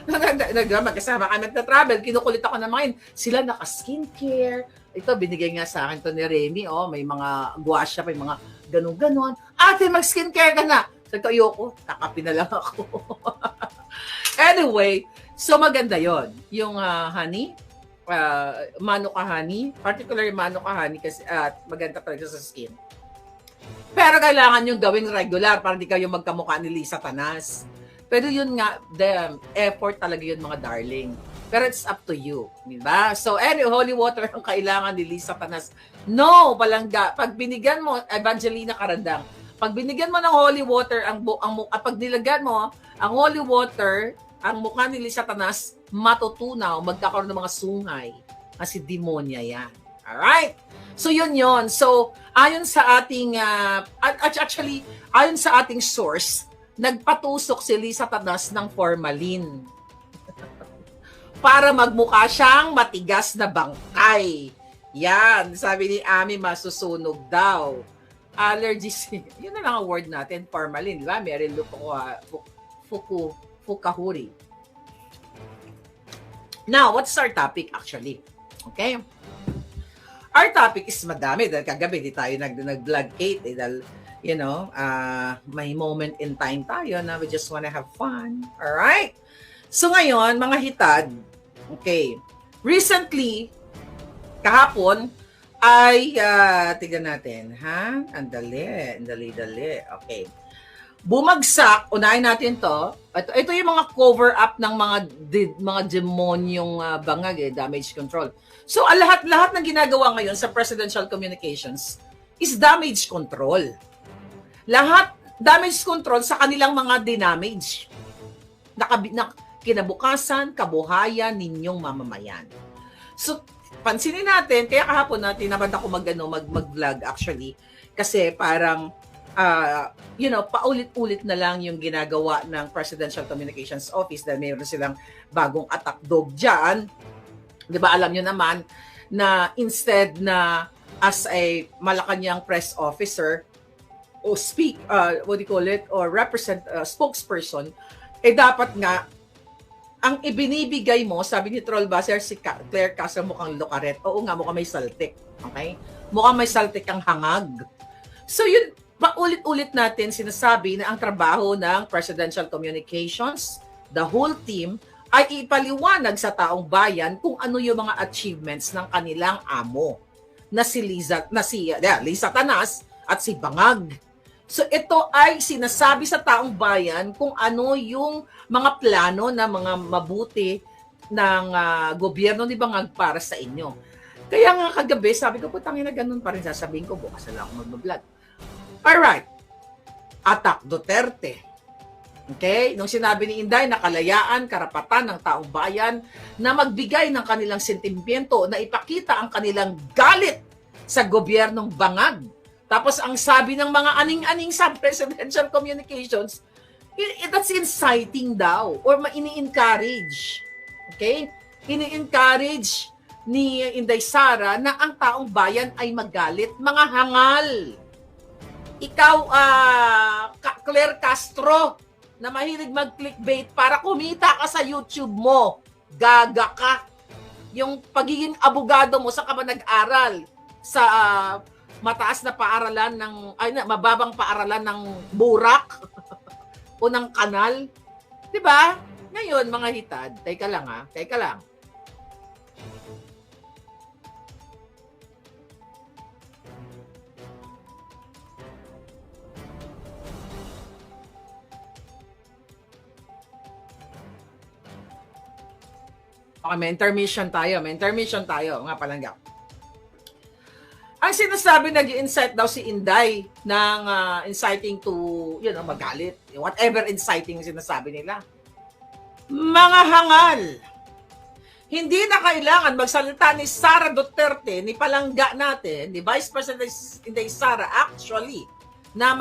Speaker 2: Magkasama ka nagta-travel, kinukulit ako na mga yun. Sila naka-skincare. Ito, binigay nga sa akin to ni Remy. May mga guasya, may mga ganun-ganon. Ate, mag-skincare ka na. Sabi ko, ayoko. Kakapin na lang ako. Anyway, so maganda yon yung honey. Manuka honey, particularly manuka honey kasi maganda talaga sa skin. Pero kailangan yung gawing regular para hindi kayo magkamukha ni Lisa Tanas. Pero yun nga, the effort talaga yun mga darling. Pero it's up to you, di ba? So holy water ang kailangan ni Lisa Tanas. No, palangga. Pag binigyan mo, Evangelina Carandang, pag binigyan mo ng holy water, pag nilagyan mo ang holy water, ang mukha ni Lisa Tanas, matutunaw, magkakaroon ng mga sungay. Kasi demonya yan. Alright? So, yun. So, ayon sa ating, actually, ayon sa ating source, nagpatusok si Lisa Tanas ng formalin. Para magmukha siyang matigas na bangkay. Yan. Sabi ni Ami, masusunog daw. Allergies. Yun na lang ang word natin, formalin. Di ba? Meron Fukahuri. Now, what's our topic actually? Okay? Our topic is madami. Dahil kagabi, di tayo nag-vlog 8. Dahil, may moment in time tayo na we just wanna have fun. Alright? So ngayon, mga hitad, okay, recently, kahapon, ay, tignan natin, ha? Andali. Okay. Bumagsak, unahin natin to. Ito yung mga cover up ng mga demonyong bangag, damage control. So, lahat ng ginagawa ngayon sa presidential communications is damage control. Lahat damage control sa kanilang mga dinamage. Kinabukasan, kabuhayan ninyong mamamayan. So, pansinin natin, kaya kahapon natin naman ako mag-vlog actually, kasi parang paulit-ulit na lang yung ginagawa ng Presidential Communications Office dahil mayroon silang bagong attack dog dyan. Di ba, alam nyo naman na instead na as a Malacanang press officer o represent spokesperson, dapat nga ang ibinibigay mo, sabi ni Troll Baser, si Claire Castro mukhang lokaret. Oo nga, mukhang may saltik. Okay? Mukhang may saltik ang hangag. So yun, paulit-ulit natin sinasabi na ang trabaho ng Presidential Communications, the whole team, ay ipaliwanag sa taong bayan kung ano yung mga achievements ng kanilang amo na si Lisa Tanas at si Bangag. So ito ay sinasabi sa taong bayan kung ano yung mga plano na mga mabuti ng gobyerno ni Bangag para sa inyo. Kaya nga kagabi, sabi ko, putangin na ganun pa rin, sasabihin ko, bukas na lang ako mag-vlog. Alright. Attack Duterte. Okay? Nung sinabi ni Inday na kalayaan, karapatan ng taong bayan na magbigay ng kanilang sentimiento, na ipakita ang kanilang galit sa gobyernong Bangag. Tapos ang sabi ng mga aning-aning sa presidential communications, that's inciting daw or ini-encourage. Okay? Ini-encourage ni Inday Sara na ang taong bayan ay magalit. Mga hangal. Ikaw, Claire Castro, na mahilig mag-clickbait para kumita ka sa YouTube mo. Gaga ka. Yung pagiging abogado mo, sa ka ba nag-aral? Sa mataas na paaralan mababang paaralan ng Burak o ng Kanal? 'Di ba? Ngayon, mga hitad, teka lang. Okay, may intermission tayo. Nga palangga. Ang sinasabi, nag-incite daw si Inday ng inciting to, magalit. Whatever inciting sinasabi nila. Mga hangal. Hindi na kailangan magsalita ni Sara Duterte, ni palangga natin, ni Vice President Inday Sara, actually, na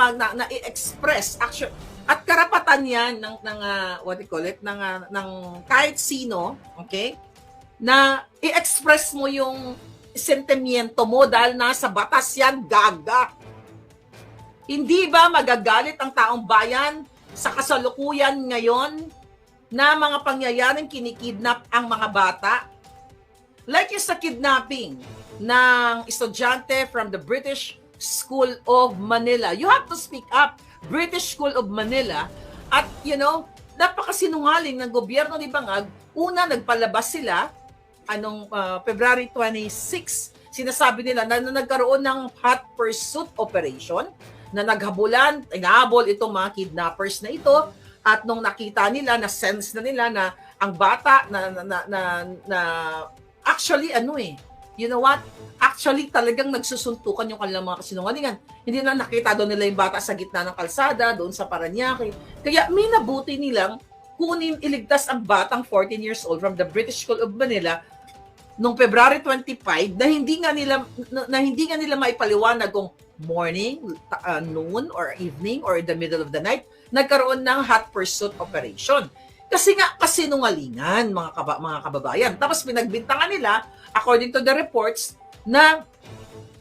Speaker 2: i-express, actually, at karapatan yan ng what do you call it, ng kahit sino, okay, na i-express mo yung sentimiento mo dahil nasa batas yan, gaga. Hindi ba magagalit ang taong bayan sa kasalukuyan ngayon na mga pangyayaring kinikidnap ang mga bata? Like yung sa kidnapping ng estudyante from the British School of Manila. You have to speak up. British School of Manila. At, napakasinungaling ng gobyerno ni Bangag. Una, nagpalabas sila February 26, sinasabi nila na nagkaroon ng hot pursuit operation na naghabulan, inahabol itong mga kidnappers na ito, at nung nakita nila, na sense na nila na ang bata na actually you know what? Actually talagang nagsusuntukan yung kanilang mga kasinungalingan. Hindi na nakita doon nila yung bata sa gitna ng kalsada, doon sa Parañaque. Kaya minabuti nilang kunin, iligtas ang batang 14 years old from the British School of Manila noong February 25 na hindi nga nila maipaliwanag kung morning, noon, or evening, or in the middle of the night, nagkaroon ng hot pursuit operation. Kasi nga kasinungalingan, mga kababayan. Tapos pinagbintangan nila, according to the reports, na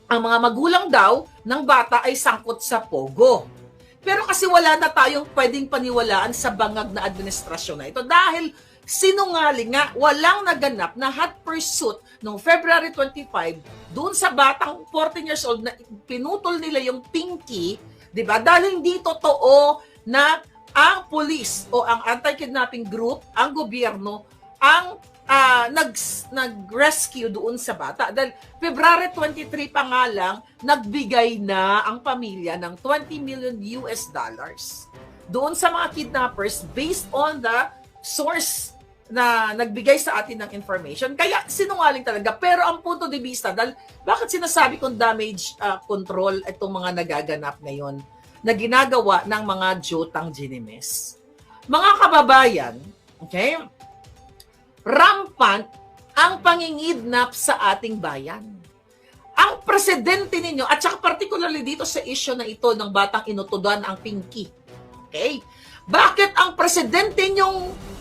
Speaker 2: ang mga magulang daw ng bata ay sangkot sa pogo. Pero kasi wala na tayong pwedeng paniwalaan sa bangag na administrasyon na ito dahil sinungaling nga, walang naganap na hot pursuit noong February 25 doon sa batang 14 years old na pinutol nila yung pinky, di ba? Dahil hindi totoo na ang police o ang anti-kidnapping group, ang gobyerno, ang nag-rescue doon sa bata. Dahil February 23 pa nga lang, nagbigay na ang pamilya ng $20 million doon sa mga kidnappers based on the source na nagbigay sa atin ng information. Kaya sinungaling talaga. Pero ang punto de vista, dahil bakit sinasabi kong damage control itong mga nagaganap ngayon na ginagawa ng mga Jotang Ginimes? Mga kababayan, okay, rampant ang pangingidnap sa ating bayan. Ang presidente ninyo, at saka particularly dito sa issue na ito ng batang inutudan ang Pinky. Okay? Bakit ang presidente nyong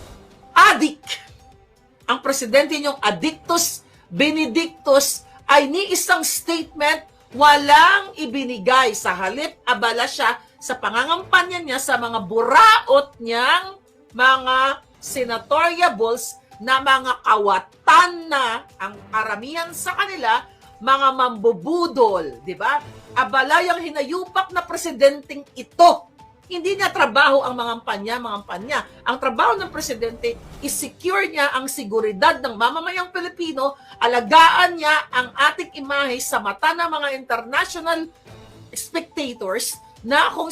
Speaker 2: ang presidente nyong Addictus Benedictus ay ni isang statement walang ibinigay, sa halip abala siya sa pangangampanya niya sa mga buraot niyang mga senatoriables na mga kawatan na ang karamihan sa kanila mga mambubudol, di ba? Abala yung hinayupak na presidenteng ito. Hindi niya trabaho ang mga kampanya. Ang trabaho ng presidente is secure niya ang seguridad ng mamamayang Pilipino, alagaan niya ang ating imahe sa mata ng mga international spectators na kung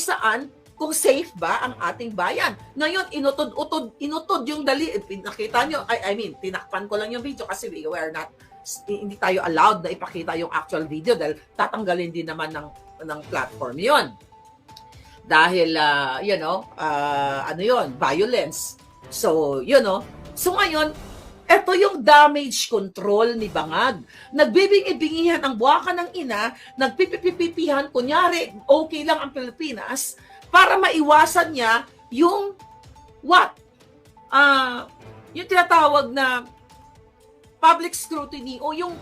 Speaker 2: safe ba ang ating bayan. Ngayon, inutod yung dali. Nakita nyo, tinakpan ko lang yung video kasi we are not, hindi tayo allowed na ipakita yung actual video dahil tatanggalin din naman ng platform yon. Dahil, violence. So, so ngayon, ito yung damage control ni Bangag. Nagbibingi-bingihan ang buwaka ng ina, nagpipipipihan, kunyari, okay lang ang Pilipinas, para maiwasan niya yung yung tinatawag na public scrutiny o yung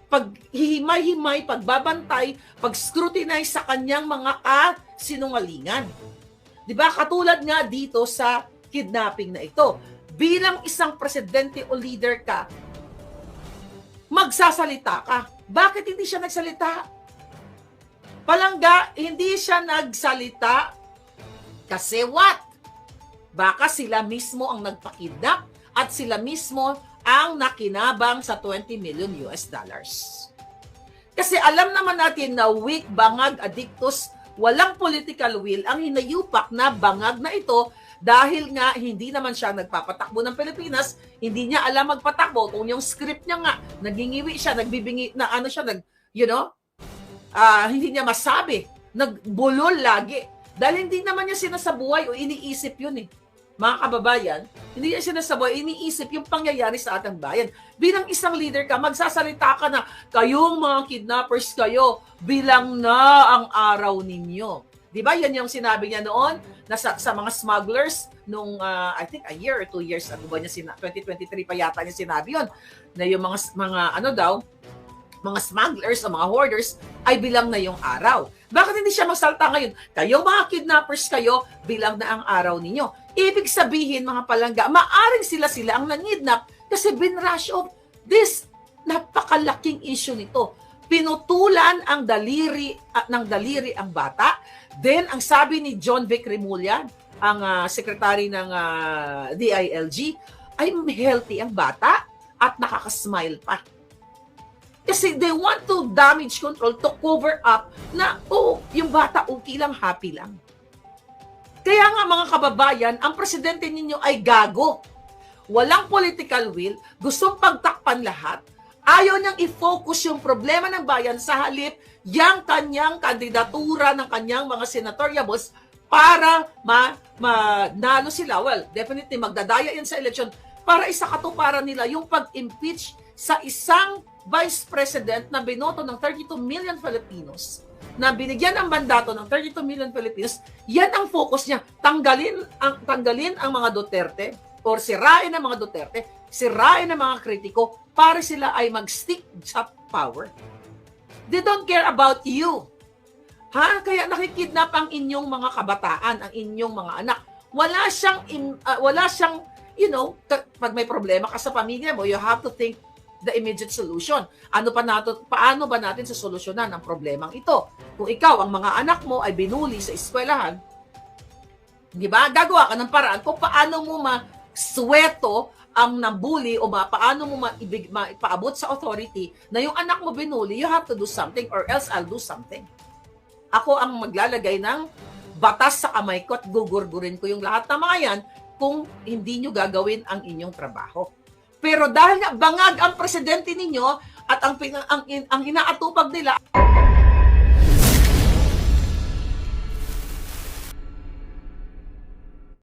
Speaker 2: paghihimay-himay, pagbabantay, pag-scrutinize sa kanyang mga kasinungalingan. 'Di ba? Katulad nga dito sa kidnapping na ito. Bilang isang presidente o leader ka, magsasalita ka. Bakit hindi siya nagsalita? Palangga, hindi siya nagsalita kasi baka sila mismo ang nagpakidnap at sila mismo ang nakinabang sa $20 million. Kasi alam naman natin na weak, Bangag, Addictus, walang political will ang hinayupak na Bangag na ito Dahil nga, hindi naman siya nagpapatakbo ng Pilipinas, hindi niya alam magpatakbo. Kung yung script niya nga, nagingiwi siya, nagbibingi, na ano siya, hindi niya masabi. Nagbulol lagi. Dahil hindi naman niya sinasabuhay o iniisip yun eh. Mga kababayan, hindi niya sinasabuhay, iniisip yung pangyayari sa ating bayan. Bilang isang leader ka, magsasalita ka na, kayong mga kidnappers kayo, bilang na ang araw ninyo. Di ba? Yan yung sinabi niya noon na sa mga smugglers nung, I think, a year or 2 years ago ba niya, 2023 pa yata niya sinabi yun, na yung mga smugglers o mga hoarders ay bilang na yung araw. Bakit hindi siya magsalta ngayon? Kayong mga kidnappers kayo, bilang na ang araw ninyo. Ibig sabihin, mga palangga, maaring sila ang nangidnap kasi binrush off this napakalaking issue nito. Pinutulan ang daliri ang bata. Then, ang sabi ni John Vic Remulla, ang secretary ng DILG, ay healthy ang bata at nakakasmile pa. Kasi they want to damage control to cover up na, yung bata okay lang, happy lang. Kaya nga mga kababayan, ang presidente ninyo ay gago. Walang political will, gustong pagtakpan lahat, ayaw niyang i-focus yung problema ng bayan sa halip yang kanyang kandidatura ng kanyang mga senatoriables para manalo sila. Well, definitely magdadaya yan sa election para isakatuparan nila yung pag-impeach sa isang vice president na binoto ng 32 million Filipinos, na binigyan ng mandato ng 32 million Filipinos. Yan ang focus niya. Tanggalin ang mga Duterte or sirain ang mga Duterte, sirain ang mga kritiko para sila ay mag-stick sa power. They don't care about you. Kaya nakikidnap ang inyong mga kabataan, ang inyong mga anak. Wala siyang, pag may problema ka sa pamilya mo, you have to think the immediate solution. Paano ba natin susolusyonan ang problemang ito? Kung ikaw, ang mga anak mo ay binuli sa eskwelahan, di ba? Gagawa ka ng paraan kung paano mo masweto ang nabuli o paano mo paabot sa authority na yung anak mo binuli, you have to do something or else I'll do something. Ako ang maglalagay ng batas sa kamay ko at gugurgurin ko yung lahat ng mga yan kung hindi nyo gagawin ang inyong trabaho. Pero dahil nga bangag ang presidente ninyo at ang inaatupag nila